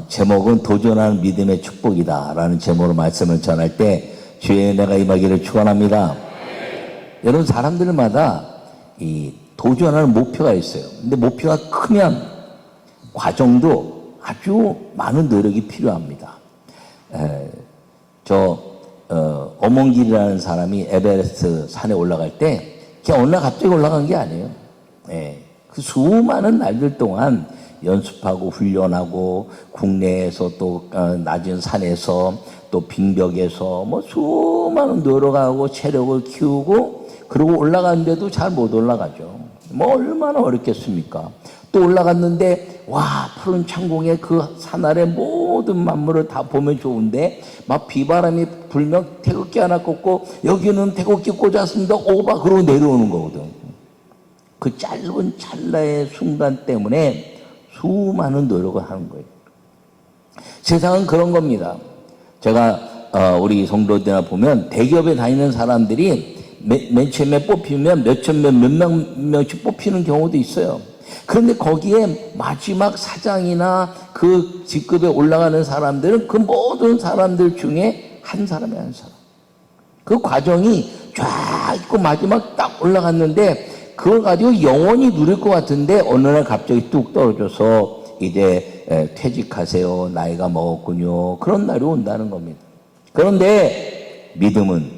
제목은 도전하는 믿음의 축복이다라는 제목으로 말씀을 전할 때 주의 은혜가 임하기를 축원합니다. 여러분, 사람들마다 이 도전하는 목표가 있어요. 근데 목표가 크면 과정도 아주 많은 노력이 필요합니다. 어몽길이라는 사람이 에베레스트 산에 올라갈 때 그냥 어느 날 갑자기 올라간 게 아니에요. 그 수많은 날들 동안 연습하고 훈련하고 국내에서 또 낮은 산에서 또 빙벽에서 뭐 수많은 노력하고 체력을 키우고 그러고 올라갔는데도 잘 못 올라가죠. 뭐 얼마나 어렵겠습니까? 또 올라갔는데 와, 푸른 창공에 그 산 아래 모든 만물을 다 보면 좋은데 막 비바람이 불면 태극기 하나 꽂고 여기는 태극기 꽂았습니다 오바 그러고 내려오는 거거든. 그 짧은 찰나의 순간 때문에 수많은 노력을 하는 거예요. 세상은 그런 겁니다. 제가 우리 성도들이나 보면 대기업에 다니는 사람들이 맨 처음에 뽑히면 몇천 명, 몇 명씩 뽑히는 경우도 있어요. 그런데 거기에 마지막 사장이나 그 직급에 올라가는 사람들은 그 모든 사람들 중에 한 사람이 한 사람. 그 과정이 쫙 있고 마지막 딱 올라갔는데 그걸 가지고 영원히 누릴 것 같은데 어느 날 갑자기 뚝 떨어져서 이제 퇴직하세요. 나이가 먹었군요. 그런 날이 온다는 겁니다. 그런데 믿음은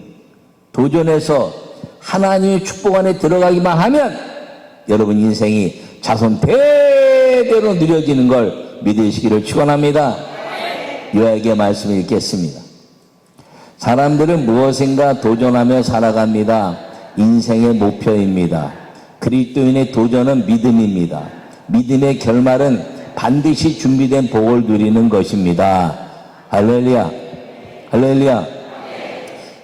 도전해서 하나님의 축복 안에 들어가기만 하면 여러분 인생이 자손 대대로 누려지는 걸 믿으시기를 축원합니다. 요약의 말씀을 읽겠습니다. 사람들은 무엇인가 도전하며 살아갑니다. 인생의 목표입니다. 그리스도인의 도전은 믿음입니다. 믿음의 결말은 반드시 준비된 복을 누리는 것입니다. 할렐루야. 할렐루야.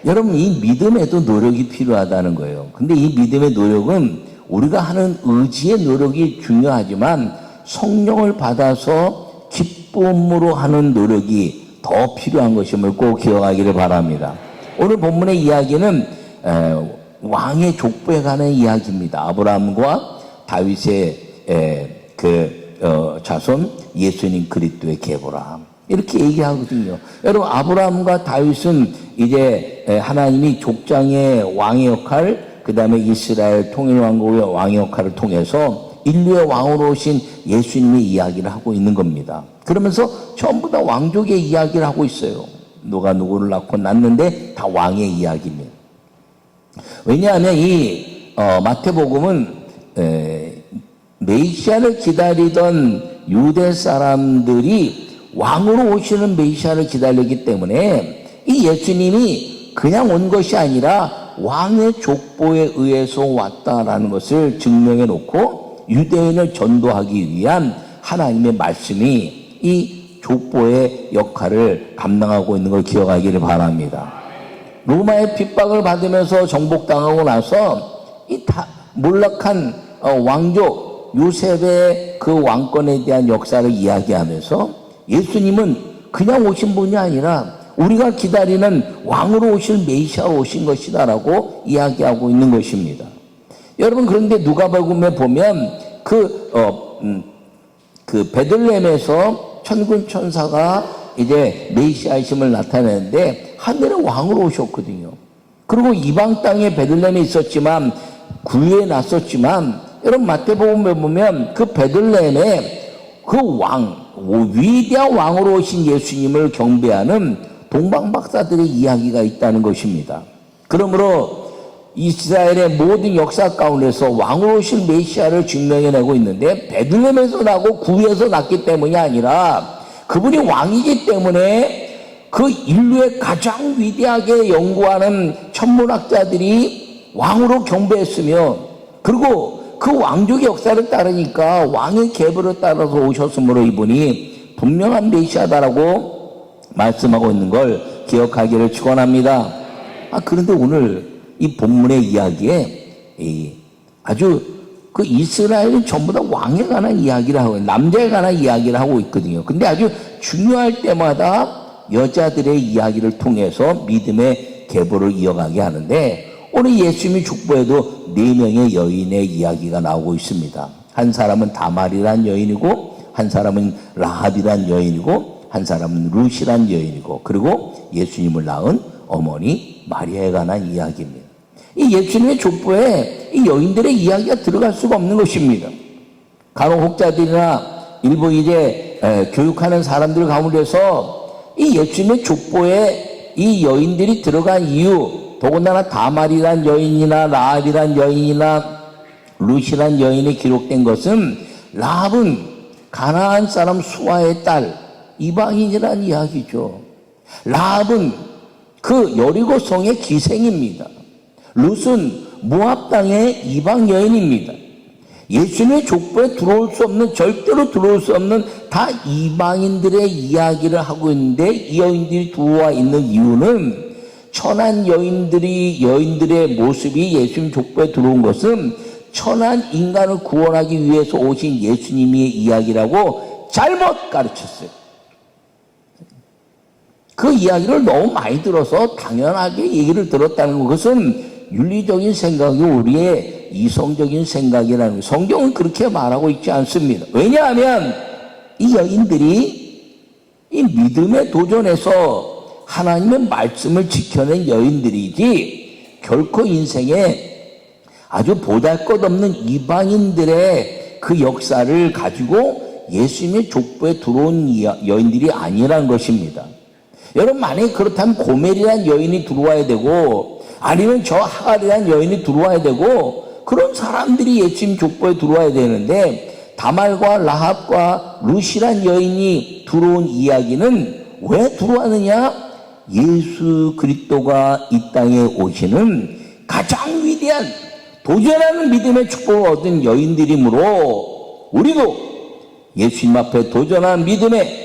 여러분, 이 믿음에도 노력이 필요하다는 거예요. 근데 이 믿음의 노력은 우리가 하는 의지의 노력이 중요하지만 성령을 받아서 기쁨으로 하는 노력이 더 필요한 것임을 꼭 기억하기를 바랍니다. 오늘 본문의 이야기는 왕의 족보에 관한 이야기입니다. 아브라함과 다윗의 자손 예수님 그리스도의 계보라 이렇게 얘기하거든요. 여러분, 아브라함과 다윗은 이제 하나님이 족장의 왕의 역할, 그 다음에 이스라엘 통일왕국의 왕의 역할을 통해서 인류의 왕으로 오신 예수님의 이야기를 하고 있는 겁니다. 그러면서 전부 다 왕족의 이야기를 하고 있어요. 누가 누구를 낳고 낳는데 다 왕의 이야기입니다. 왜냐하면 이 마태복음은 메시아를 기다리던 유대 사람들이 왕으로 오시는 메시아를 기다렸기 때문에 이 예수님이 그냥 온 것이 아니라 왕의 족보에 의해서 왔다라는 것을 증명해 놓고 유대인을 전도하기 위한 하나님의 말씀이 이 족보의 역할을 감당하고 있는 걸 기억하기를 바랍니다. 로마의 핍박을 받으면서 정복당하고 나서 이 몰락한 왕족 요셉의 그 왕권에 대한 역사를 이야기하면서 예수님은 그냥 오신 분이 아니라 우리가 기다리는 왕으로 오실 메시아로 오신 것이다라고 이야기하고 있는 것입니다. 여러분, 그런데 누가복음에 보면 그 베들레헴에서 천군 천사가 이제 메시아이심을 나타내는데 하늘의 왕으로 오셨거든요. 그리고 이방 땅에 베들레헴에 있었지만 구유에 났었지만 여러분 마태복음에 보면 그 베들레헴에 그 위대한 왕으로 오신 예수님을 경배하는 동방박사들의 이야기가 있다는 것입니다. 그러므로 이스라엘의 모든 역사 가운데서 왕으로 오신 메시아를 증명해내고 있는데 베들레헴에서 나고 구유에서 났기 때문이 아니라 그분이 왕이기 때문에 그 인류의 가장 위대하게 연구하는 천문학자들이 왕으로 경배했으며 그리고 그 왕족의 역사를 따르니까 왕의 계보를 따라서 오셨으므로 이분이 분명한 메시아다라고 말씀하고 있는 걸 기억하기를 축원합니다. 그런데 오늘 이 본문의 이야기에 아주 그 이스라엘은 전부 다 왕에 관한 이야기를 하고 남자에 관한 이야기를 하고 있거든요. 근데 아주 중요할 때마다 여자들의 이야기를 통해서 믿음의 계보를 이어가게 하는데 오늘 예수님의 축보에도 4명의 여인의 이야기가 나오고 있습니다. 한 사람은 다말이라는 여인이고 한 사람은 라합이란 여인이고 한 사람은 룻이란 여인이고 그리고 예수님을 낳은 어머니 마리아에 관한 이야기입니다. 이 예수님의 족보에 이 여인들의 이야기가 들어갈 수가 없는 것입니다. 간호학자들이나 일부 이제 교육하는 사람들 가운데서 이 예수님의 족보에 이 여인들이 들어간 이유, 더군다나 다말이란 여인이나 라합이란 여인이나 룻이란 여인이 기록된 것은 라합은 가나안 사람 수아의 딸 이방인이란 이야기죠. 라합은 그 여리고 성의 기생입니다. 룻은 모압 땅의 이방 여인입니다. 예수님의 족보에 들어올 수 없는, 절대로 들어올 수 없는 다 이방인들의 이야기를 하고 있는데 이 여인들이 들어와 있는 이유는 천한 여인들의 모습이 예수님 족보에 들어온 것은 천한 인간을 구원하기 위해서 오신 예수님의 이야기라고 잘못 가르쳤어요. 그 이야기를 너무 많이 들어서 당연하게 얘기를 들었다는 것은 윤리적인 생각이 우리의 이성적인 생각이라는 거예요. 성경은 그렇게 말하고 있지 않습니다. 왜냐하면 이 여인들이 이 믿음에 도전해서 하나님의 말씀을 지켜낸 여인들이지 결코 인생에 아주 보잘것없는 이방인들의 그 역사를 가지고 예수님의 족보에 들어온 여인들이 아니라는 것입니다. 여러분, 만약에 그렇다면 고멜이라는 여인이 들어와야 되고 아니면 저 하갈이라는 여인이 들어와야 되고 그런 사람들이 예수님 족보에 들어와야 되는데 다말과 라합과 룻이란 여인이 들어온 이야기는 왜 들어왔느냐? 예수 그리스도가 이 땅에 오시는 가장 위대한 도전하는 믿음의 축복을 얻은 여인들이므로 우리도 예수님 앞에 도전하는 믿음의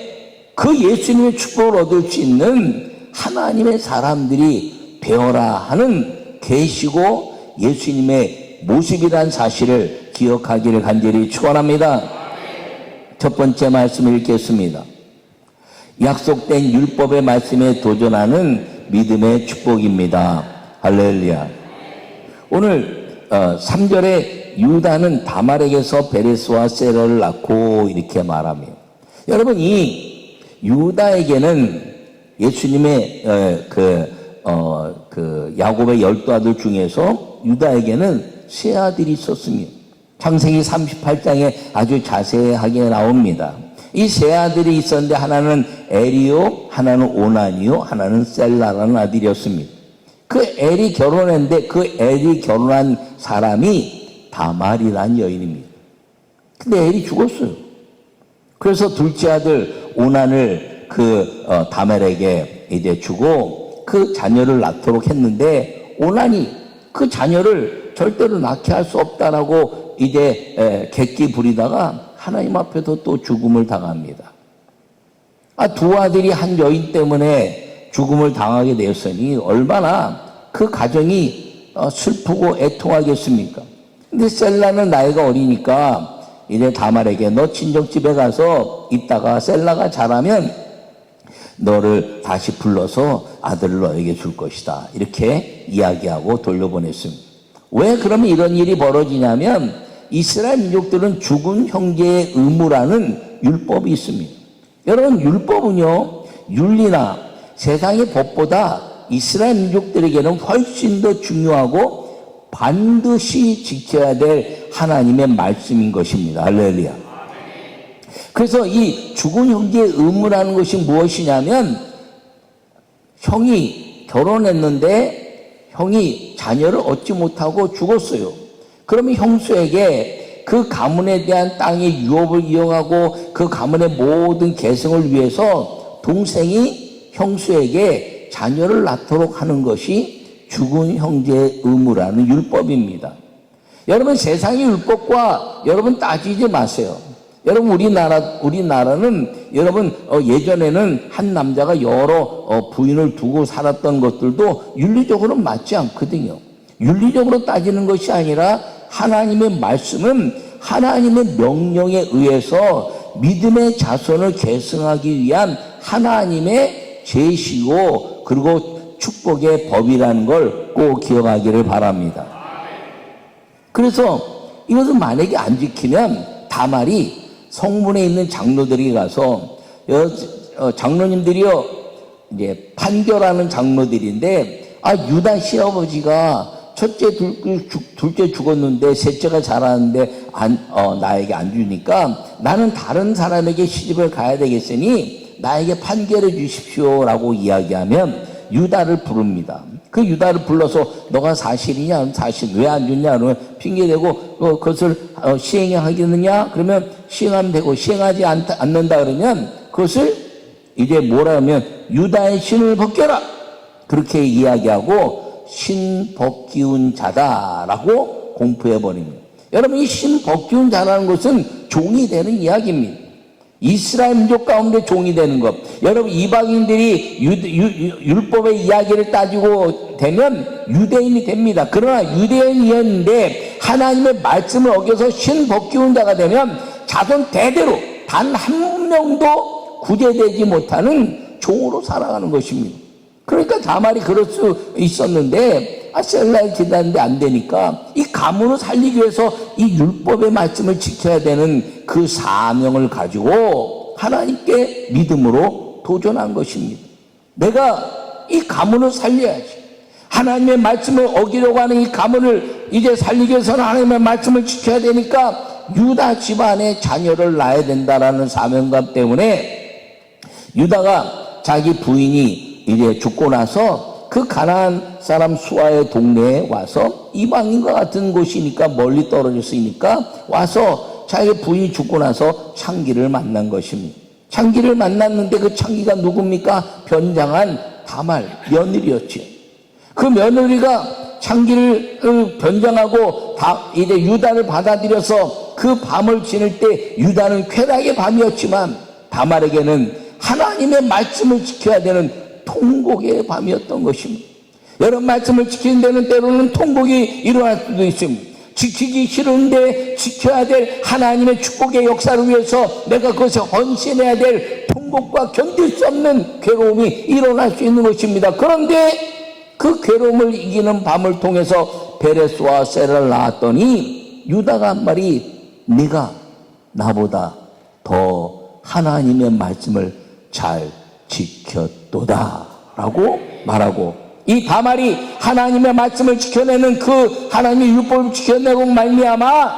그 예수님의 축복을 얻을 수 있는 하나님의 사람들이 되어라 하는 계시고 예수님의 모습이란 사실을 기억하기를 간절히 축원합니다. 첫 번째 말씀을 읽겠습니다. 약속된 율법의 말씀에 도전하는 믿음의 축복입니다. 할렐루야. 오늘 3절에 유다는 다말에게서 베레스와 세라를 낳고 이렇게 말합니다. 여러분, 이 유다에게는 예수님의 야곱의 12아들 중에서 유다에게는 세 아들이 있었습니다. 창세기 38장에 아주 자세하게 나옵니다. 이 세 아들이 있었는데 하나는 에리요, 하나는 오난이요, 하나는 셀라라는 아들이었습니다. 그 엘이 결혼했는데 그 엘이 결혼한 사람이 다말이라는 여인입니다. 근데 엘이 죽었어요. 그래서 둘째 아들 오난을 다말에게 이제 주고 그 자녀를 낳도록 했는데 오난이 그 자녀를 절대로 낳게 할 수 없다라고 이제 객기 부리다가 하나님 앞에서 또 죽음을 당합니다. 두 아들이 한 여인 때문에 죽음을 당하게 되었으니 얼마나 그 가정이 슬프고 애통하겠습니까? 근데 셀라는 나이가 어리니까 이제 다말에게 너 친정집에 가서 있다가 셀라가 자라면 너를 다시 불러서 아들을 너에게 줄 것이다. 이렇게 이야기하고 돌려보냈습니다. 왜 그러면 이런 일이 벌어지냐면 이스라엘 민족들은 죽은 형제의 의무라는 율법이 있습니다. 여러분, 율법은요, 윤리나 세상의 법보다 이스라엘 민족들에게는 훨씬 더 중요하고 반드시 지켜야 될 하나님의 말씀인 것입니다. 할렐루야. 그래서 이 죽은 형제의 의무라는 것이 무엇이냐면 형이 결혼했는데 형이 자녀를 얻지 못하고 죽었어요. 그러면 형수에게 그 가문에 대한 땅의 유업을 이용하고 그 가문의 모든 계승을 위해서 동생이 형수에게 자녀를 낳도록 하는 것이 죽은 형제의 의무라는 율법입니다. 여러분, 세상의 율법과 여러분 따지지 마세요. 여러분, 우리나라는 여러분 예전에는 한 남자가 여러 부인을 두고 살았던 것들도 윤리적으로 맞지 않거든요. 윤리적으로 따지는 것이 아니라 하나님의 말씀은 하나님의 명령에 의해서 믿음의 자손을 계승하기 위한 하나님의 제시고 그리고 축복의 법이라는 걸 꼭 기억하기를 바랍니다. 그래서 이것을 만약에 안 지키면 다말이 성문에 있는 장로들이 가서 장로님들이요 이제 판결하는 장로들인데 유다 시아버지가 첫째 둘째 죽었는데 셋째가 자라는데 나에게 안 주니까 나는 다른 사람에게 시집을 가야 되겠으니 나에게 판결해 주십시오라고 이야기하면 유다를 부릅니다. 그 유다를 불러서 너가 사실이냐? 사실 왜 안 줬냐? 그러면 핑계대고 그것을 시행하겠느냐? 그러면 시행하면 되고 시행하지 않는다 그러면 그것을 이제 뭐라 하면 유다의 신을 벗겨라 그렇게 이야기하고 신 벗기운 자다라고 공포해버립니다. 여러분 이 신 벗기운 자라는 것은 종이 되는 이야기입니다. 이스라엘 민족 가운데 종이 되는 것. 여러분 이방인들이 율법의 이야기를 따지고 되면 유대인이 됩니다. 그러나 유대인이었는데 하나님의 말씀을 어겨서 신 벗기운 자가 되면 자손 대대로 단 한 명도 구제되지 못하는 종으로 살아가는 것입니다. 그러니까 다말이 그럴 수 있었는데 셀라에 기다렸는데 안 되니까 이 가문을 살리기 위해서 이 율법의 말씀을 지켜야 되는 그 사명을 가지고 하나님께 믿음으로 도전한 것입니다. 내가 이 가문을 살려야지. 하나님의 말씀을 어기려고 하는 이 가문을 이제 살리기 위해서는 하나님의 말씀을 지켜야 되니까 유다 집안의 자녀를 낳아야 된다라는 사명감 때문에 유다가 자기 부인이 이제 죽고 나서 그 가나안 사람 수아의 동네에 와서 이방인과 같은 곳이니까 멀리 떨어졌으니까 와서 자기 부인이 죽고 나서 창기를 만난 것입니다. 창기를 만났는데 그 창기가 누굽니까? 변장한 다말 며느리였죠. 그 며느리가 창기를 변장하고 이제 유다를 받아들여서 그 밤을 지낼 때 유다는 쾌락의 밤이었지만 다말에게는 하나님의 말씀을 지켜야 되는 통곡의 밤이었던 것입니다. 여러분 말씀을 지키는 데는 때로는 통곡이 일어날 수도 있습니다. 지키기 싫은데 지켜야 될 하나님의 축복의 역사를 위해서 내가 그것에 헌신해야 될 통곡과 견딜 수 없는 괴로움이 일어날 수 있는 것입니다. 그런데 그 괴로움을 이기는 밤을 통해서 베레스와 세라를 낳았더니 유다가 한 말이 네가 나보다 더 하나님의 말씀을 잘 지켰도다 라고 말하고 이 다말이 하나님의 말씀을 지켜내는 그 하나님의 율법을 지켜내고 말미암아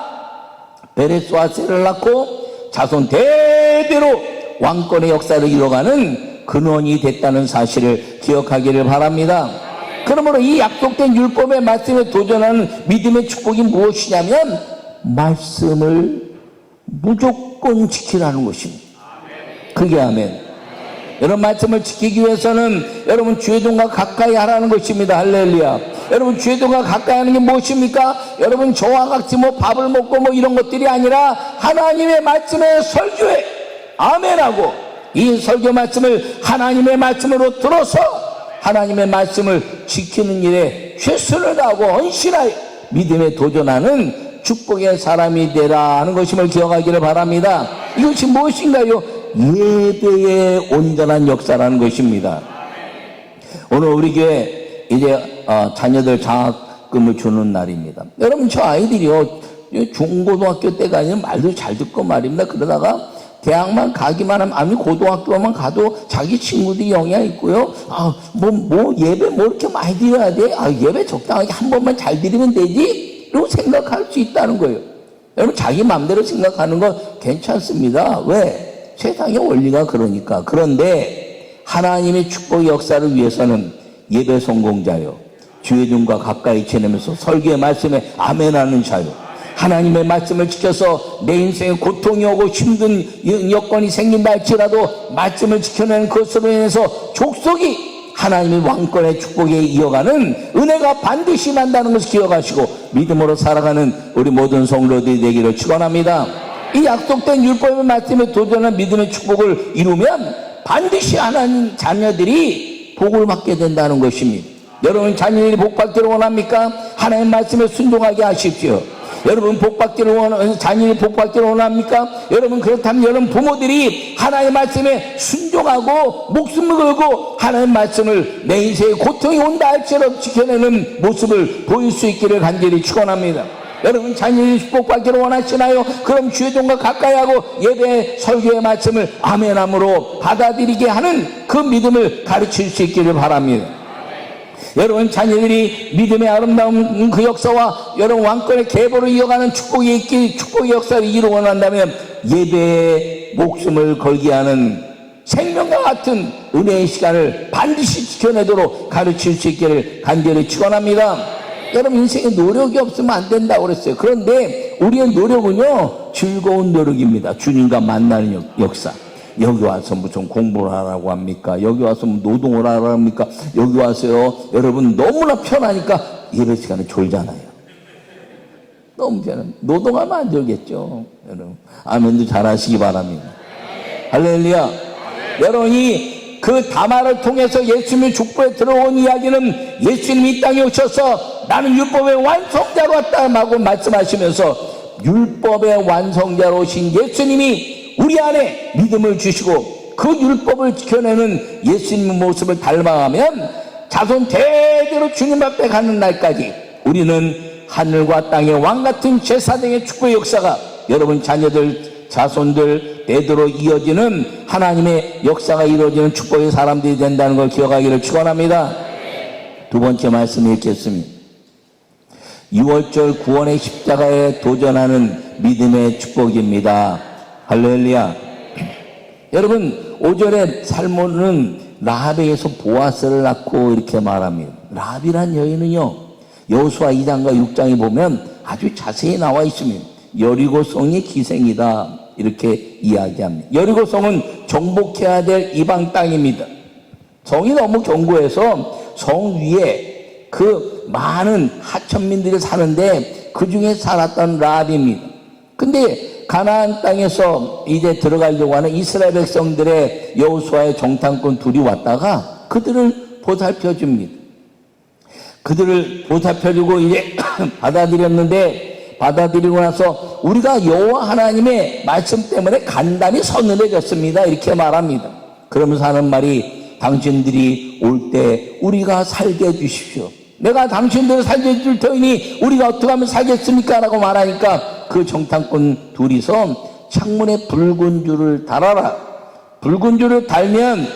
베레스와 세라를 낳고 자손 대대로 왕권의 역사를 이뤄가는 근원이 됐다는 사실을 기억하기를 바랍니다. 그러므로 이 약속된 율법의 말씀에 도전하는 믿음의 축복이 무엇이냐면 말씀을 무조건 지키라는 것입니다. 그게 아멘. 여러분 말씀을 지키기 위해서는 여러분 주의 종과 가까이 하라는 것입니다. 할렐루야. 여러분 주의 종과 가까이 하는 게 무엇입니까? 여러분 저와 같이 밥을 먹고 이런 것들이 아니라 하나님의 말씀에 설교해 아멘하고 이 설교 말씀을 하나님의 말씀으로 들어서 하나님의 말씀을 지키는 일에 최선을 다하고 헌신하여 믿음에 도전하는 축복의 사람이 되라 하는 것임을 기억하기를 바랍니다. 이것이 무엇인가요? 예배의 온전한 역사라는 것입니다. 오늘 우리 교회 이제 자녀들 장학금을 주는 날입니다. 여러분 저 아이들이요 중고등학교 때가 아니면 말도 잘 듣고 말입니다. 그러다가 대학만 가기만 하면 아니 고등학교만 가도 자기 친구들이 영향 있고요. 예배 이렇게 많이 드려야 돼? 예배 적당하게 한 번만 잘 드리면 되지? 이러고 생각할 수 있다는 거예요. 여러분 자기 마음대로 생각하는 건 괜찮습니다. 왜? 세상의 원리가 그러니까. 그런데 하나님의 축복의 역사를 위해서는 예배 성공자요 주의 종과 가까이 지내면서 설교의 말씀에 아멘하는 자요 하나님의 말씀을 지켜서 내 인생에 고통이 오고 힘든 여건이 생긴다 할지라도 말씀을 지켜내는 것으로 인해서 족속이 하나님의 왕권의 축복에 이어가는 은혜가 반드시 난다는 것을 기억하시고 믿음으로 살아가는 우리 모든 성도들이 되기를 축원합니다. 이 약속된 율법의 말씀에 도전한 믿음의 축복을 이루면 반드시 하나님 자녀들이 복을 받게 된다는 것입니다. 여러분 자녀들이 복 받기를 원합니까? 하나님 말씀에 순종하게 하십시오. 여러분 자녀들이 복 받기를 원합니까? 여러분 그렇다면 여러분 부모들이 하나님 말씀에 순종하고 목숨을 걸고 하나님 말씀을 내 인생에 고통이 온다 할지라도 지켜내는 모습을 보일 수 있기를 간절히 축원합니다. 여러분 자녀들이 축복받기를 원하시나요? 그럼 주의 종과 가까이 하고 예배 설교의 말씀을 아멘함으로 받아들이게 하는 그 믿음을 가르칠 수 있기를 바랍니다. 여러분 자녀들이 믿음의 아름다운 그 역사와 여러분 왕권의 계보를 이어가는 축복의 역사를 이루어 원한다면 예배에 목숨을 걸게 하는 생명과 같은 은혜의 시간을 반드시 지켜내도록 가르칠 수 있기를 간절히 축원합니다. 여러분 인생에 노력이 없으면 안 된다고 그랬어요. 그런데 우리의 노력은요 즐거운 노력입니다. 주님과 만나는 역사. 여기 와서 무슨 공부를 하라고 합니까? 여기 와서 노동을 하라고 합니까? 여기 와서요 여러분 너무나 편하니까 예배 시간에 졸잖아요. 너무 편해. 노동하면 안 졸겠죠. 여러분 아멘도 잘하시기 바랍니다. 할렐루야. 여러분이 그 다말을 통해서 예수님의 축복에 들어온 이야기는 예수님이 이 땅에 오셔서 나는 율법의 완성자로 왔다고 말씀하시면서 율법의 완성자로 오신 예수님이 우리 안에 믿음을 주시고 그 율법을 지켜내는 예수님의 모습을 닮아가면 자손 대대로 주님 앞에 가는 날까지 우리는 하늘과 땅의 왕같은 제사장의 축복의 역사가 여러분 자녀들 자손들 대대로 이어지는 하나님의 역사가 이루어지는 축복의 사람들이 된다는 걸 기억하기를 축원합니다. 두 번째 말씀 읽겠습니다. 6월절 구원의 십자가에 도전하는 믿음의 축복입니다. 할렐루야. 여러분 5절에 살몬은 라합에게서 보아스를 낳고 이렇게 말합니다. 라합이란 여인은요 여호수아 2장과 6장에 보면 아주 자세히 나와 있습니다. 여리고성의 기생이다 이렇게 이야기합니다. 여리고성은 정복해야 될 이방 땅입니다. 성이 너무 견고해서 성 위에 그 많은 하천민들이 사는데 그 중에 살았던 라합입니다. 근데 가나안 땅에서 이제 들어가려고 하는 이스라엘 백성들의 여호수아의 정탐꾼 둘이 왔다가 그들을 보살펴 줍니다. 그들을 보살펴주고 이제 받아들이고 나서 우리가 여호와 하나님의 말씀 때문에 간단히 서늘해졌습니다 이렇게 말합니다. 그러면서 하는 말이 당신들이 올 때 우리가 살게 해주십시오. 내가 당신들을 살게 해줄 터이니 우리가 어떻게 하면 살겠습니까? 라고 말하니까 그 정탐꾼 둘이서 창문에 붉은 줄을 달아라. 붉은 줄을 달면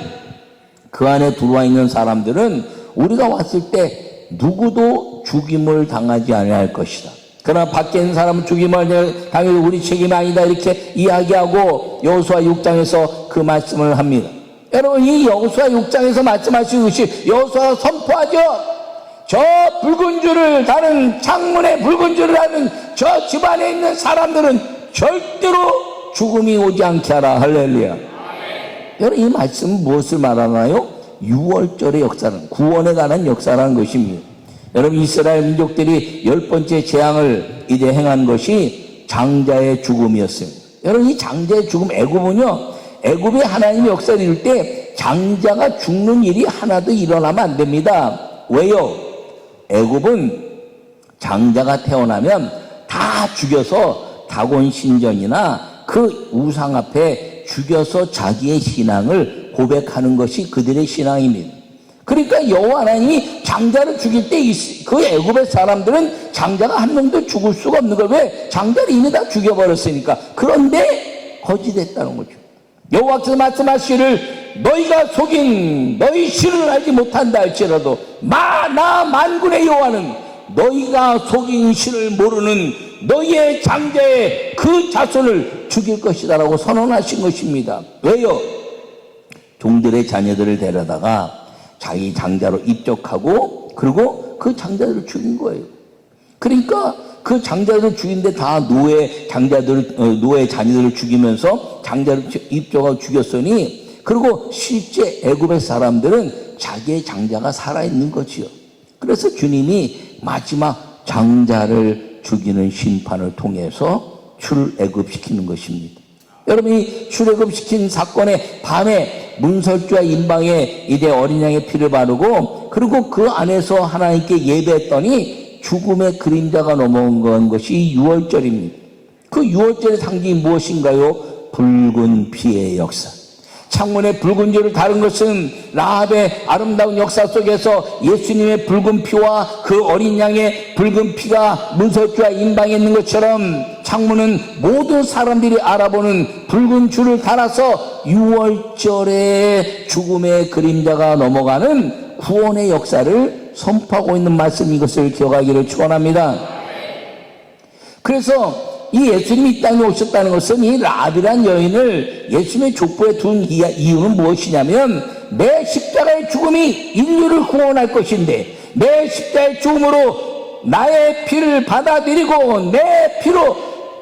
그 안에 들어와 있는 사람들은 우리가 왔을 때 누구도 죽임을 당하지 아니할 것이다. 그러나 밖에 있는 사람은 죽임을 당해도 우리 책임이 아니다 이렇게 이야기하고 여호수아 6장에서 그 말씀을 합니다. 여러분 이 여호수아 6장에서 말씀하신 것이 여호수아가 선포하죠. 저 붉은 줄을 다는 창문에 붉은 줄을 다는 저 집안에 있는 사람들은 절대로 죽음이 오지 않게 하라. 할렐루야. 여러분 이 말씀은 무엇을 말하나요? 6월절의 역사는 구원에 관한 역사라는 것입니다. 여러분 이스라엘 민족들이 10번째 재앙을 이제 행한 것이 장자의 죽음이었습니다. 여러분 이 장자의 죽음 애굽은요 애굽이 하나님의 역사를 이룰 때 장자가 죽는 일이 하나도 일어나면 안 됩니다. 왜요? 애굽은 장자가 태어나면 다 죽여서 다곤 신전이나 그 우상 앞에 죽여서 자기의 신앙을 고백하는 것이 그들의 신앙입니다. 그러니까 여호와 하나님이 장자를 죽일 때 그 애굽의 사람들은 장자가 한 명도 죽을 수가 없는 거예요. 왜? 장자를 이미 다 죽여버렸으니까. 그런데 거짓했다는 거죠. 여호와께서 말씀하시기를 너희가 속인 너희 신을 알지 못한다 할지라도 나 만군의 여호와는 너희가 속인 신을 모르는 너희의 장자의 그 자손을 죽일 것이다 라고 선언하신 것입니다. 왜요? 종들의 자녀들을 데려다가 자기 장자로 입적하고 그리고 그 장자들을 죽인 거예요. 그러니까 그 장자들을 죽인데 다 노예 자녀들을 죽이면서 장자를 입적하고 죽였으니 그리고 실제 애굽의 사람들은 자기의 장자가 살아있는 거지요. 그래서 주님이 마지막 장자를 죽이는 심판을 통해서 출애굽시키는 것입니다. 여러분이 출애굽시킨 사건의 밤에 문설주와 임방에 이제 어린 양의 피를 바르고 그리고 그 안에서 하나님께 예배했더니 죽음의 그림자가 넘어온 것이 6월절입니다. 그 6월절의 상징이 무엇인가요? 붉은 피의 역사. 창문에 붉은 줄을 다른 것은 라합의 아름다운 역사 속에서 예수님의 붉은 피와 그 어린 양의 붉은 피가 문설주와 임방에 있는 것처럼 창문은 모든 사람들이 알아보는 붉은 줄을 달아서 6월절에 죽음의 그림자가 넘어가는 구원의 역사를 선포하고 있는 말씀인 것을 기억하기를 축원합니다. 그래서 이 예수님이 이 땅에 오셨다는 것은 이 라합이란 여인을 예수님의 족보에 둔 이유는 무엇이냐면 내 십자가의 죽음이 인류를 구원할 것인데 내 십자가의 죽음으로 나의 피를 받아들이고 내 피로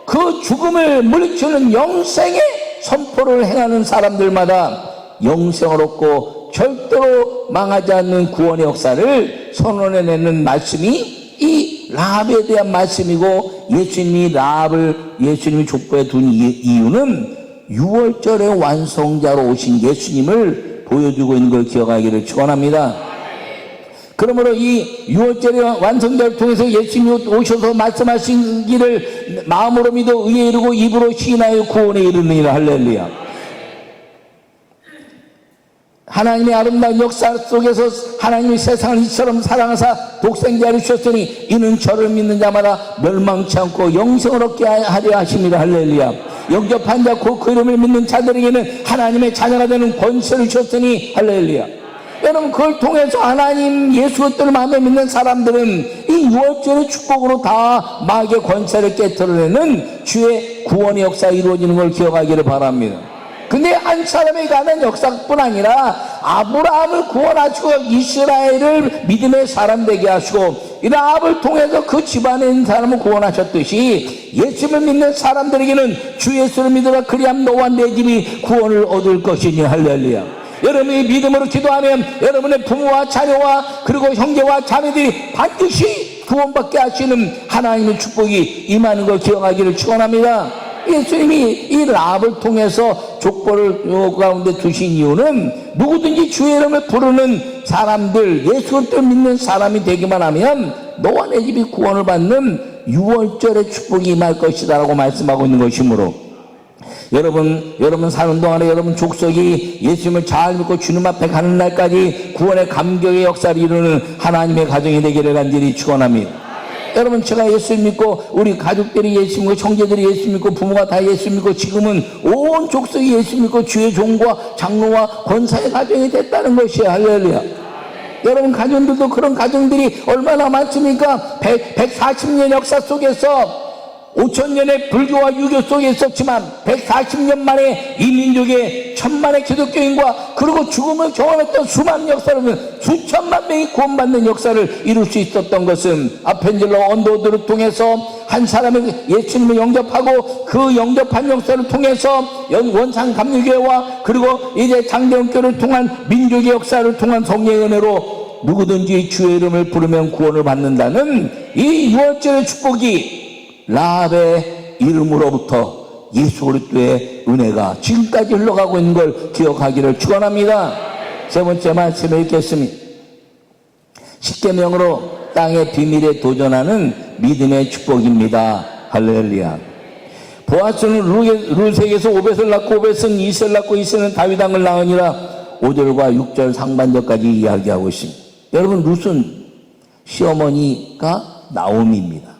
그 죽음을 물리치는 영생의 선포를 행하는 사람들마다 영생을 얻고 절대로 망하지 않는 구원의 역사를 선언해내는 말씀이 이 라합에 대한 말씀이고, 예수님이 족보에 둔 이유는 6월절의 완성자로 오신 예수님을 보여주고 있는 걸 기억하기를 축원합니다. 그러므로 이 6월절의 완성자를 통해서 예수님이 오셔서 말씀하신 마음으로 믿어 의에 이르고 입으로 시인하여 구원에 이르느니라. 할렐루야. 하나님의 아름다운 역사 속에서 하나님이 세상을 이처럼 사랑하사 독생자를 주셨으니 이는 저를 믿는 자마다 멸망치 않고 영생을 얻게 하려 하심이라. 할렐루야. 영접한 자 곧 그 이름을 믿는 자들에게는 하나님의 자녀가 되는 권세를 주셨으니. 할렐루야. 여러분, 그걸 통해서 하나님 예수 그리스도를 마음에 믿는 사람들은 이 6월절의 축복으로 다 마귀의 권세를 깨트려내는 주의 구원의 역사가 이루어지는 걸 기억하기를 바랍니다. 근데 한 사람에 관한 역사뿐 아니라 아브라함을 구원하시고 이스라엘을 믿음의 사람 되게 하시고 이 라합을 통해서 그 집안에 있는 사람을 구원하셨듯이 예수를 믿는 사람들에게는 주 예수를 믿으라 그리하면 너와 내 집이 구원을 얻을 것이니. 할렐루야. 여러분이 믿음으로 기도하면 여러분의 부모와 자녀와 그리고 형제와 자매들이 반드시 구원받게 하시는 하나님의 축복이 임하는 걸 기억하기를 축원합니다. 예수님이 이 라합을 통해서 족보를 가운데 두신 이유는 누구든지 주의 이름을 부르는 사람들, 예수 그리스도를 믿는 사람이 되기만 하면 너와 내 집이 구원을 받는 6월절의 축복이 임할 것이다 라고 말씀하고 있는 것이므로, 여러분 사는 동안에 여러분 족속이 예수님을 잘 믿고 주님 앞에 가는 날까지 구원의 감격의 역사를 이루는 하나님의 가정이 되기를 간절히 축원합니다. 여러분, 제가 예수 믿고 우리 가족들이 예수 믿고 형제들이 예수 믿고 부모가 다 예수 믿고 지금은 온 족속이 예수 믿고 주의 종과 장로와 권사의 가정이 됐다는 것이에요. 할렐루야. 여러분 가정들도 그런 가정들이 얼마나 많습니까? 140년 역사 속에서 5,000년의 불교와 유교 속에 있었지만 140년 만에 이 민족의 천만의 기독교인과 그리고 죽음을 경험했던 수많은 역사를 수천만 명이 구원받는 역사를 이룰 수 있었던 것은 아펜젤러 언더우드를 통해서 한 사람이 예수님을 영접하고 그 영접한 역사를 통해서 원산 감리교회와 그리고 이제 장대원교를 통한 민족의 역사를 통한 성령의 은혜로 누구든지 주의 이름을 부르면 구원을 받는다는 이 6월절의 축복이 라합의 이름으로부터 예수 그리스도의 은혜가 지금까지 흘러가고 있는 걸 기억하기를 축원합니다. 세 번째 말씀을 읽겠습니다. 십계명으로 땅의 비밀에 도전하는 믿음의 축복입니다. 할렐루야. 보아스는 룻에게서 오벳을 낳고 오벳은 이세를 낳고 이세는 다윗 왕을 낳으니라. 5절과 6절 상반절까지 이야기하고 있습니다. 여러분, 룻은 시어머니가 나오미입니다.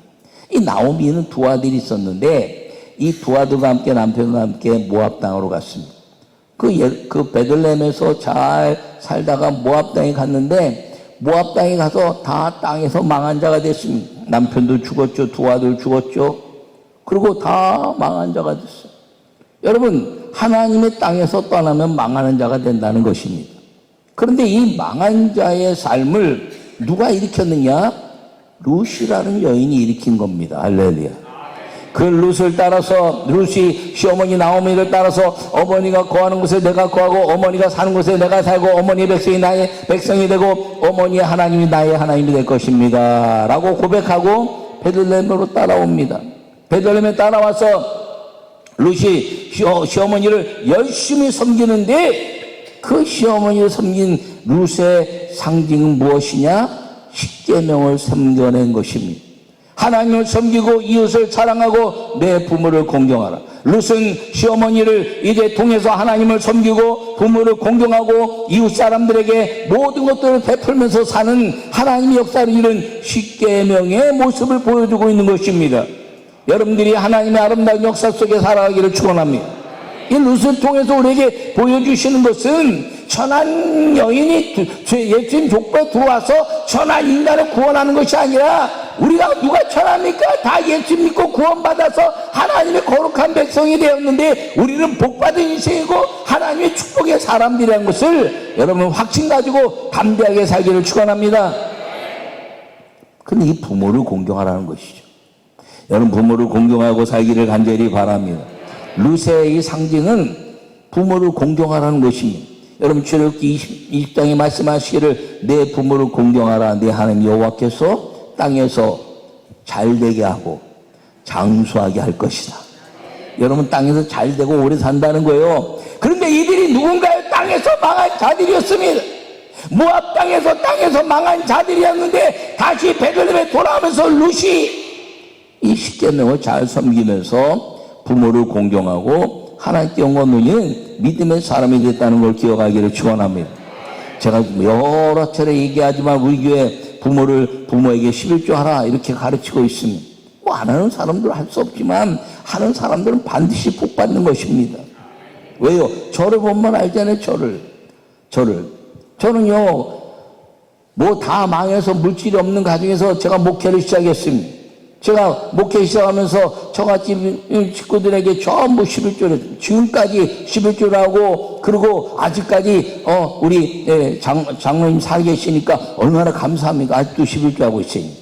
이 나오미는 두 아들이 있었는데 이 두 아들과 함께 남편과 함께 모압 땅으로 갔습니다. 그 베들레헴에서 잘 살다가 모압 땅에 갔는데 모압 땅에 가서 다 땅에서 망한 자가 됐습니다. 남편도 죽었죠. 두 아들 죽었죠. 그리고 다 망한 자가 됐어요. 여러분, 하나님의 땅에서 떠나면 망하는 자가 된다는 것입니다. 그런데 이 망한 자의 삶을 누가 일으켰느냐? 룻이라는 여인이 일으킨 겁니다. 할렐루야. 그 룻을 따라서, 룻이 시어머니 나오미를 따라서 어머니가 거하는 곳에 내가 거하고 어머니가 사는 곳에 내가 살고 어머니의 백성이 나의 백성이 되고 어머니의 하나님이 나의 하나님이 될 것입니다 라고 고백하고 베들레헴으로 따라옵니다. 베들레헴에 따라와서 룻이 시어머니를 열심히 섬기는데 그 시어머니를 섬긴 룻의 상징은 무엇이냐? 십계명을 섬겨낸 것입니다. 하나님을 섬기고 이웃을 사랑하고 내 부모를 공경하라. 룻은 시어머니를 이제 통해서 하나님을 섬기고 부모를 공경하고 이웃 사람들에게 모든 것들을 베풀면서 사는 하나님의 역사를 이룬 십계명의 모습을 보여주고 있는 것입니다. 여러분들이 하나님의 아름다운 역사 속에 살아가기를 축원합니다. 이 룻을 통해서 우리에게 보여주시는 것은 천한 여인이 예수님 족보에 들어와서 천한 인간을 구원하는 것이 아니라 우리가 누가 천합니까? 다 예수 믿고 구원받아서 하나님의 거룩한 백성이 되었는데 우리는 복받은 인생이고 하나님의 축복의 사람들이라는 것을 여러분 확신 가지고 담대하게 살기를 축원합니다. 그런데 이 부모를 공경하라는 것이죠. 여러분 부모를 공경하고 살기를 간절히 바랍니다. 룻의 이 상징은 부모를 공경하라는 것입니다. 여러분 출애굽기 20장에 말씀하시기를 내 부모를 공경하라. 내 하나님 여호와께서 땅에서 잘되게 하고 장수하게 할 것이다. 여러분 땅에서 잘되고 오래 산다는 거예요. 그런데 이들이 누군가요? 땅에서 망한 자들이었습니다. 모압 땅에서 망한 자들이었는데 다시 베들레헴에 돌아오면서 룻이 이 십계명을 잘 섬기면서 부모를 공경하고 하나님께 영광 누리는 믿음의 사람이 됐다는 걸 기억하기를 축원합니다. 제가 여러 차례 얘기하지만 우리 교회 부모에게 11조 하라 이렇게 가르치고 있습니다. 뭐 안 하는 사람들은 할 수 없지만 하는 사람들은 반드시 복 받는 것입니다. 왜요? 저를 보면 알잖아요. 저는요 뭐 다 망해서 물질이 없는 가정에서 제가 목회를 시작했습니다. 제가 목회 시작하면서 저같이 식구들에게 전부 11조를 했습니다. 지금까지 11조를 하고 그리고 아직까지 우리 장로님 살계시니까 얼마나 감사합니까? 아직도 11조 하고 있으니.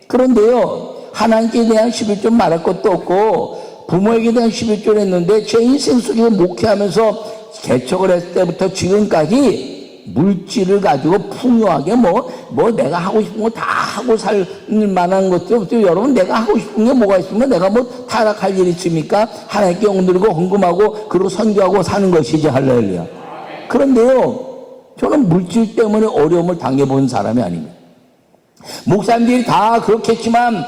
그런데요 하나님께 대한 11조 말할 것도 없고 부모에게 대한 11조를 했는데 제 인생 속에서 목회하면서 개척을 했을 때부터 지금까지 물질을 가지고 풍요하게 뭐 내가 하고 싶은 거 다 하고 살 만한 것도 없죠. 여러분 내가 하고 싶은 게 뭐가 있으면 내가 뭐 타락할 일이 있습니까? 하나님께 영드리고 헌금하고 그리고 선교하고 사는 것이지. 할렐루야. 그런데요 저는 물질 때문에 어려움을 당해본 사람이 아닙니다. 목사님들이 다 그렇겠지만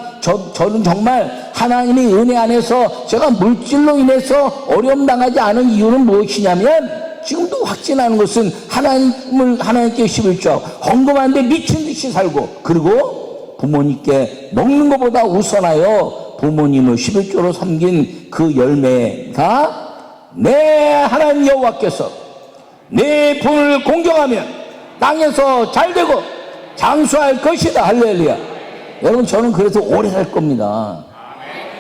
저는 정말 하나님의 은혜 안에서 제가 물질로 인해서 어려움 당하지 않은 이유는 무엇이냐면 지금도 확신하는 것은 하나님께 11조 헌금하는데 미친 듯이 살고 그리고 부모님께 먹는 것보다 우선하여 부모님을 11조로 섬긴 그 열매가 내 하나님 여호와께서 내 부모를 공경하면 땅에서 잘되고 장수할 것이다. 할렐루야. 여러분 저는 그래서 오래 살 겁니다.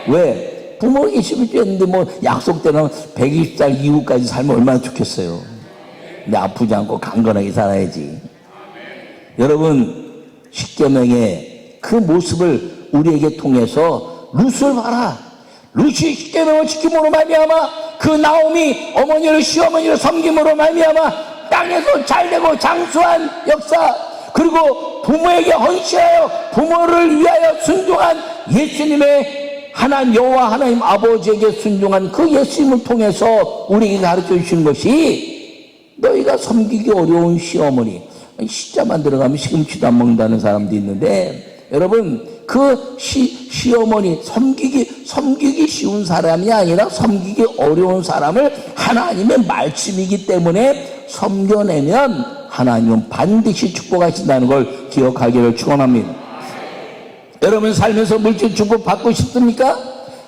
왜? 부모에게 11조 했는데 뭐 약속대로 120살 이후까지 살면 얼마나 좋겠어요. 근데 아프지 않고 강건하게 살아야지. 여러분 십계명의 그 모습을 우리에게 통해서 룻을 봐라. 룻이 십계명을 지킴으로 말미암아 그 나오미 어머니를 시어머니를 섬김으로 말미암아 땅에서 잘되고 장수한 역사 그리고 부모에게 헌신하여 부모를 위하여 순종한 예수님의 하나님 여호와 하나님 아버지에게 순종한 그 예수님을 통해서 우리에게 가르쳐 주시는 것이 너희가 섬기기 어려운 시어머니 시자만 들어가면 시금치도 안 먹는다는 사람도 있는데 여러분 그 시어머니 섬기기 쉬운 사람이 아니라 섬기기 어려운 사람을 하나님의 말씀이기 때문에 섬겨내면 하나님은 반드시 축복하신다는 걸 기억하기를 축원합니다. 여러분 살면서 물질 축복 받고 싶습니까?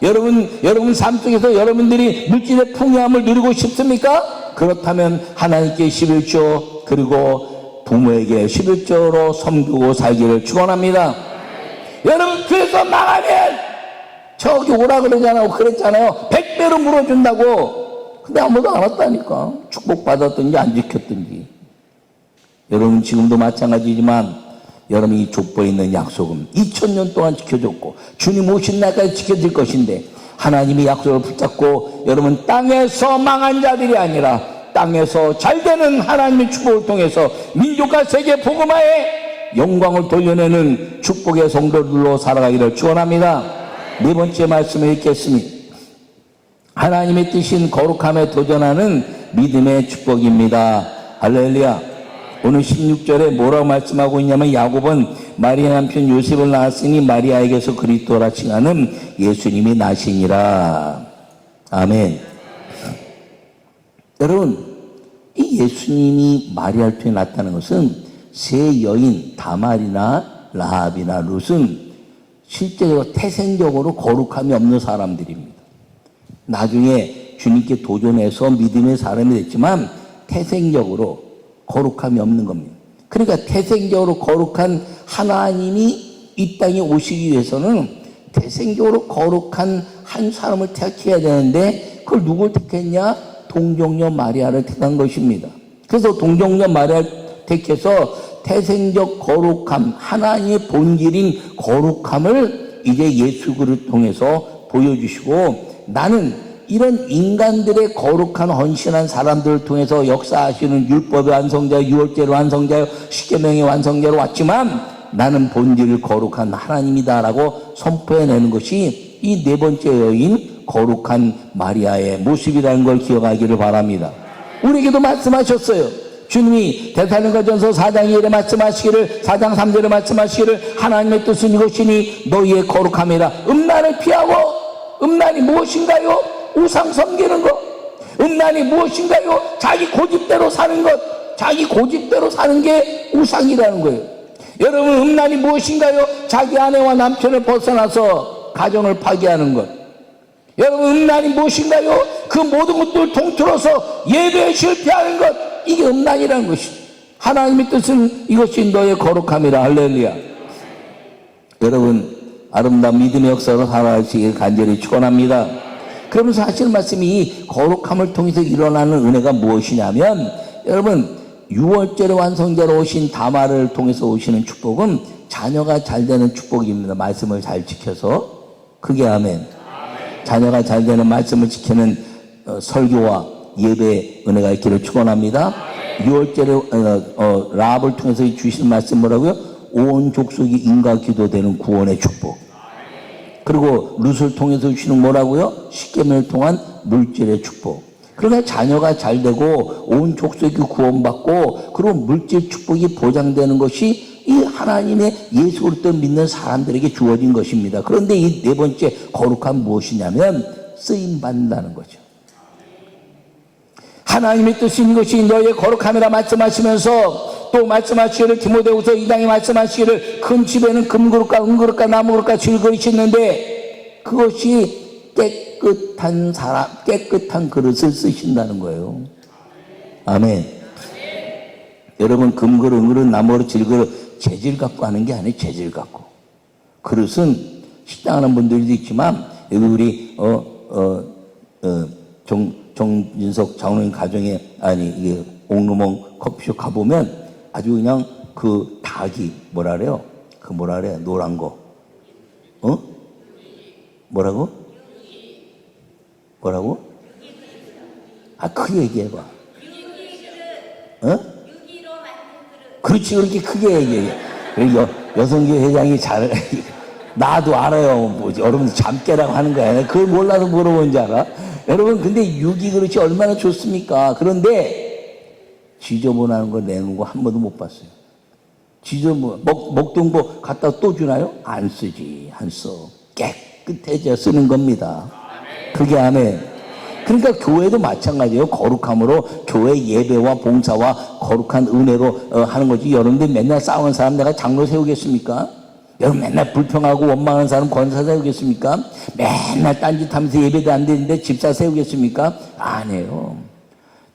여러분 삶 속에서 여러분들이 물질의 풍요함을 누리고 싶습니까? 그렇다면 하나님께 11조 그리고 부모에게 11조로 섬기고 살기를 축원합니다. 여러분 그래서 망하면 저기 오라 그랬잖아요. 100배로 물어준다고. 근데 아무도 안 왔다니까. 축복받았든지 안 지켰든지. 여러분 지금도 마찬가지지만 여러분이 족보에 있는 약속은 2000년 동안 지켜졌고 주님 오신 날까지 지켜질 것인데 하나님이 약속을 붙잡고 여러분 땅에서 망한 자들이 아니라 땅에서 잘되는 하나님의 축복을 통해서 민족과 세계 복음화에 영광을 돌려내는 축복의 성도들로 살아가기를 축원합니다. 네 번째 말씀을 읽겠습니다. 하나님의 뜻인 거룩함에 도전하는 믿음의 축복입니다. 할렐루야. 오늘 16절에 뭐라고 말씀하고 있냐면 야곱은 마리아 남편 요셉을 낳았으니 마리아에게서 그리스도라 칭하는 예수님이 나시니라. 아멘. 여러분 이 예수님이 마리아를 통해 나타나는 것은 세 여인 다말이나 라합이나 룻은 실제로 태생적으로 거룩함이 없는 사람들입니다. 나중에 주님께 도전해서 믿음의 사람이 됐지만 태생적으로 거룩함이 없는 겁니다. 그러니까 태생적으로 거룩한 하나님이 이 땅에 오시기 위해서는 태생적으로 거룩한 한 사람을 택해야 되는데 그걸 누굴 택했냐? 동정녀 마리아를 택한 것입니다. 그래서 동정녀 마리아를 택해서 태생적 거룩함, 하나님의 본질인 거룩함을 이제 예수 그리스도를 통해서 보여주시고, 나는 이런 인간들의 거룩한 헌신한 사람들을 통해서 역사하시는 율법의 완성자요, 유월절의 완성자요, 십계명의 완성자로 왔지만 나는 본질을 거룩한 하나님이다라고 선포해내는 것이 이 네 번째 여인 거룩한 마리아의 모습이라는 걸 기억하기를 바랍니다. 우리에게도 말씀하셨어요. 주님이 데살로니가전서 4장 2절에 말씀하시기를, 4장 3절에 말씀하시기를, 하나님의 뜻은 이것이니 너희의 거룩함이라. 음란을 피하고, 음란이 무엇인가요? 우상 섬기는 것. 음란이 무엇인가요? 자기 고집대로 사는 것. 자기 고집대로 사는 게 우상이라는 거예요. 여러분, 음란이 무엇인가요? 자기 아내와 남편을 벗어나서 가정을 파괴하는 것. 여러분, 음란이 무엇인가요? 그 모든 것들을 통틀어서 예배에 실패하는 것. 이게 음란이라는 것이죠. 하나님의 뜻은 이것이 너의 거룩함이라. 할렐루야. 여러분, 아름다운 믿음의 역사로 살아가시길 간절히 축원합니다. 그러면서 하시는 말씀이 이 거룩함을 통해서 일어나는 은혜가 무엇이냐면, 여러분, 6월절의 완성자로 오신 다말을 통해서 오시는 축복은 자녀가 잘 되는 축복입니다. 말씀을 잘 지켜서. 그게 아멘. 자녀가 잘 되는 말씀을 지키는 설교와 예배 은혜가 있기를 축원합니다. 6월절에 라합을 통해서 주신 말씀 뭐라고요? 온 족속이 인과 기도되는 구원의 축복. 그리고 룻을 통해서 주시는 뭐라고요? 십계명을 통한 물질의 축복. 그러나 자녀가 잘 되고 온 족속이 구원받고 그리고 물질 축복이 보장되는 것이 이 하나님의 예수 그리스도를 믿는 사람들에게 주어진 것입니다. 그런데 이 네 번째 거룩함 무엇이냐면 쓰임 받는다는 거죠. 하나님의 뜻인 것이 너의 거룩함이라 말씀하시면서 또 말씀하시기를, 디모데후서 2장에 말씀하시기를, 큰 집에는 금그릇과 은그릇과 나무그릇과 질그릇이 있는데 그것이 깨끗한 사람, 깨끗한 그릇을 쓰신다는 거예요. 아멘. 여러분, 금그릇, 은그릇, 나무그릇, 질그릇 재질 갖고 하는 게 아니에요. 재질 갖고. 그릇은 식당하는 분들도 있지만 여기 우리 정진석 장로님 가정에, 아니 이게 옥루몽 커피숍 가보면 아주 그냥 그 닭이 뭐라 그래요? 그 뭐라 그래요? 노란 거. 뭐라고? 뭐라고? 크게 얘기해봐. 그렇지, 그렇게 크게 얘기해. 여성교 회장이 잘, 나도 알아요. 뭐, 여러분 잠깨라고 하는 거야. 그걸 몰라서 물어본 줄 알아? 여러분, 근데 유기 그릇이 얼마나 좋습니까? 그런데 지저분한 거 내는 거 한 번도 못 봤어요. 먹던 거 갖다 또 주나요? 안 쓰지, 안 써. 깨끗해져 쓰는 겁니다. 그게 아멘. 그러니까 교회도 마찬가지예요. 거룩함으로 교회 예배와 봉사와 거룩한 은혜로 하는 거지. 여러분들 맨날 싸우는 사람 내가 장로 세우겠습니까? 여러분 맨날 불평하고 원망하는 사람 권사 세우겠습니까? 맨날 딴짓하면서 예배도 안 되는데 집사 세우겠습니까? 안 해요.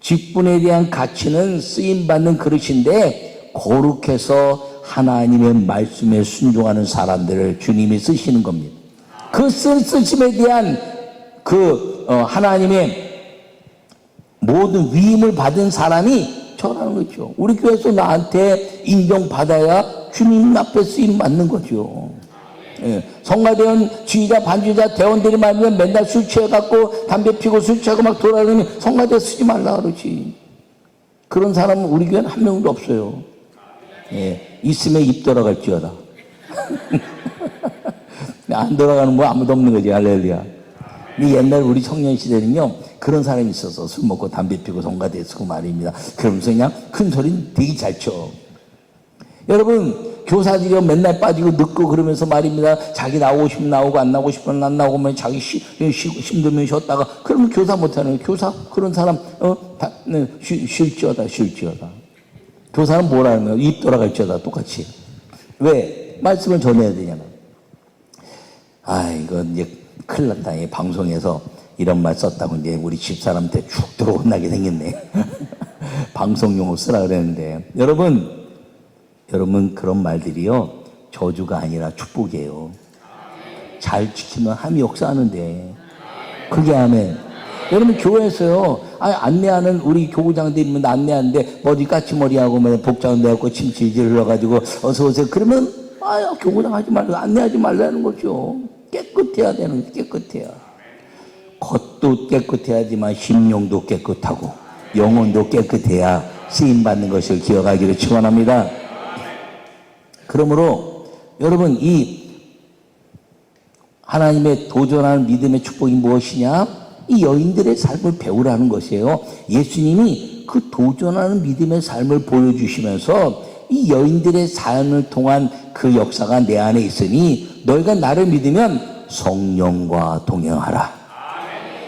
직분에 대한 가치는 쓰임받는 그릇인데 거룩해서 하나님의 말씀에 순종하는 사람들을 주님이 쓰시는 겁니다. 그 쓰심에 대한 하나님의 모든 위임을 받은 사람이 저라는 거죠. 우리 교회에서 나한테 인정받아야 주님 앞에 쓰임 받는 거죠. 예. 성가대원 지휘자 반주자 대원들이 말하면 맨날 술 취해갖고 담배 피고 술 취하고 막 돌아다니면 성가대 쓰지 말라 그러지. 그런 사람은 우리 교회는 한 명도 없어요. 예. 있으면 입 돌아갈지어다. 안 돌아가는 거 아무도 없는 거지. 할렐루야. 옛날 우리 청년 시대는요, 그런 사람이 있어서 술 먹고 담배 피고 성가대 쓰고 말입니다. 그러면서 그냥 큰 소리는 되게 잘 쳐. 여러분, 교사들이 맨날 빠지고 늦고 그러면서 말입니다. 자기 나오고 싶으면 나오고 안 나오고 싶으면 안 나오고 자기 힘들면 쉬었다가 그러면 교사 못하는 교사 그런 사람 쉴지어다. 교사는 뭐라는 거예요? 입 돌아갈지어다 똑같이. 왜? 말씀을 전해야 되냐면. 이건 이제 큰일 났다. 이 방송에서 이런 말 썼다고 이제 우리 집사람한테 쭉 들어온나게 생겼네. 방송용어 쓰라 그랬는데. 여러분 그런 말들이요. 저주가 아니라 축복이에요. 잘 지키면 함이 역사하는데. 그게 아멘. 여러분 교회에서요. 안내하는 우리 교구장들 있으면 안내하는데 머리 까치머리하고 복장 내갖고 침질질 흘러가지고 어서 오세요. 그러면 교구장 하지 말고 안내하지 말라는 거죠. 깨끗해야 되는 거죠. 깨끗해야. 겉도 깨끗해야지만 심령도 깨끗하고 영혼도 깨끗해야 쓰임받는 것을 기억하기를 축원합니다. 그러므로 여러분 이 하나님의 도전하는 믿음의 축복이 무엇이냐? 이 여인들의 삶을 배우라는 것이에요. 예수님이 그 도전하는 믿음의 삶을 보여주시면서 이 여인들의 삶을 통한 그 역사가 내 안에 있으니 너희가 나를 믿으면 성령과 동행하라.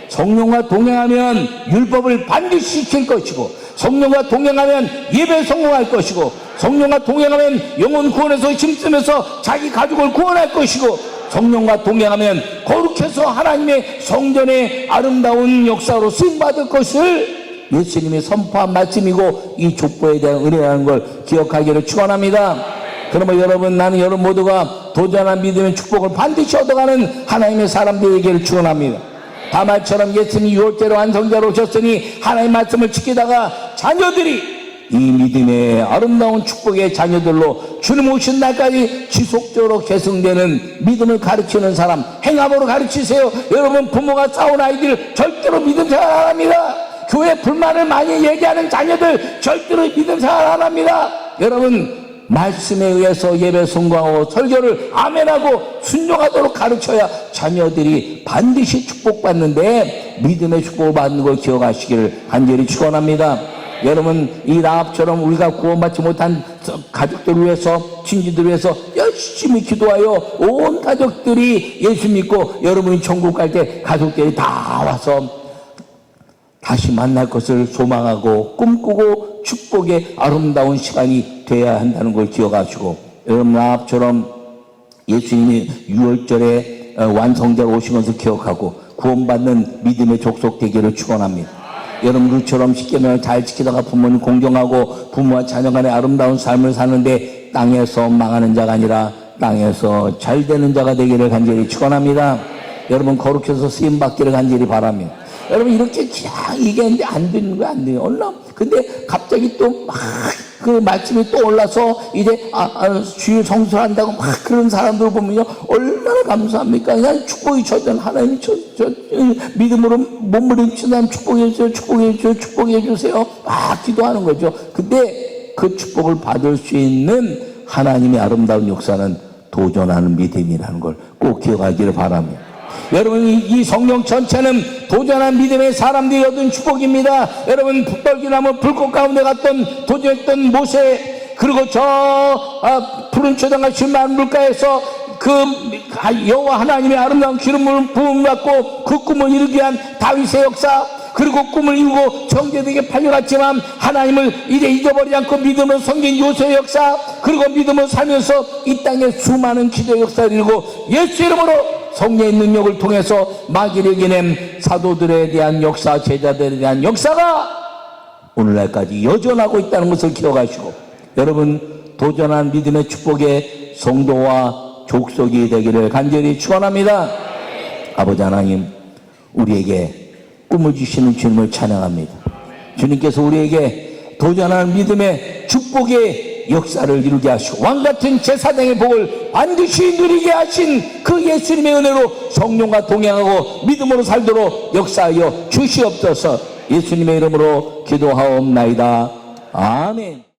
성령과 동행하면 율법을 반드시 지킬 것이고 성령과 동행하면 예배에 성공할 것이고 성령과 동행하면 영혼 구원에서 힘쓰면서 자기 가족을 구원할 것이고 성령과 동행하면 거룩해서 하나님의 성전의 아름다운 역사로 쓰임받을 것을 예수님이 선포한 말씀이고 이 족보에 대한 은혜라는 걸 기억하기를 축원합니다. 그러면 여러분 나는 여러분 모두가 도전한 믿음의 축복을 반드시 얻어가는 하나님의 사람들이 되기를 축원합니다. 다말처럼 예수님이 유월절의 완성자로 오셨으니 하나님의 말씀을 지키다가 자녀들이 이 믿음의 아름다운 축복의 자녀들로 주님 오신 날까지 지속적으로 계승되는 믿음을 가르치는 사람 행함으로 가르치세요. 여러분 부모가 싸운 아이들 절대로 믿음 생활 안 합니다. 교회 불만을 많이 얘기하는 자녀들 절대로 믿음 생활 안 합니다. 여러분 말씀에 의해서 예배 성공하고 설교를 아멘하고 순종하도록 가르쳐야 자녀들이 반드시 축복받는데 믿음의 축복을 받는 걸 기억하시기를 간절히 축원합니다. 여러분 이 라합처럼 우리가 구원받지 못한 가족들을 위해서 친지들을 위해서 열심히 기도하여 온 가족들이 예수 믿고 여러분이 천국 갈 때 가족들이 다 와서 다시 만날 것을 소망하고 꿈꾸고 축복의 아름다운 시간이 되어야 한다는 걸 기억하시고 여러분 라합처럼 예수님이 유월절에 완성자로 오신 것을 기억하고 구원받는 믿음의 족속 되기를 축원합니다. 여러분 루처럼 십계명을 잘 지키다가 부모님 공경하고 부모와 자녀 간의 아름다운 삶을 사는데 땅에서 망하는 자가 아니라 땅에서 잘 되는 자가 되기를 간절히 축원합니다. 여러분 거룩해서 쓰임받기를 간절히 바랍니다. 여러분 이렇게 그냥 얘기했는데 안 되는 거야 안 돼요. 근데 갑자기 또 막 그 말씀이 또 올라서 이제 주일 성수한다고 막 그런 사람들 보면요 얼마나 감사합니까? 그냥 축복이 저전 하나님이 믿음으로 몸부림치는 축복해 주세요 막 기도하는 거죠. 근데 그 축복을 받을 수 있는 하나님의 아름다운 역사는 도전하는 믿음이라는 걸 꼭 기억하기를 바랍니다. 여러분 이 성령 전체는 도전한 믿음의 사람들이 얻은 축복입니다. 여러분 떨기나무 불꽃 가운데 갔던 도전했던 모세 그리고 푸른 초장과 쉴만한 물가에서 그 여호와 하나님의 아름다운 기름을 부음 받고 그 꿈을 이루기 위한 다윗의 역사 그리고 꿈을 이루고 정죄되게 팔려갔지만 하나님을 이제 잊어버리지 않고 믿음으로 섬긴 요셉의 역사 그리고 믿음으로 살면서 이 땅에 수많은 기도의 역사를 이루고 예수 이름으로 성령의 능력을 통해서 마귀를 이겨낸 사도들에 대한 역사 제자들에 대한 역사가 오늘날까지 여전하고 있다는 것을 기억하시고 여러분 도전한 믿음의 축복의 성도와 족속이 되기를 간절히 축원합니다. 아버지 하나님 우리에게 꿈을 주시는 주님을 찬양합니다. 주님께서 우리에게 도전하는 믿음의 축복의 역사를 이루게 하시고 왕같은 제사장의 복을 반드시 누리게 하신 그 예수님의 은혜로 성령과 동행하고 믿음으로 살도록 역사하여 주시옵소서. 예수님의 이름으로 기도하옵나이다. 아멘.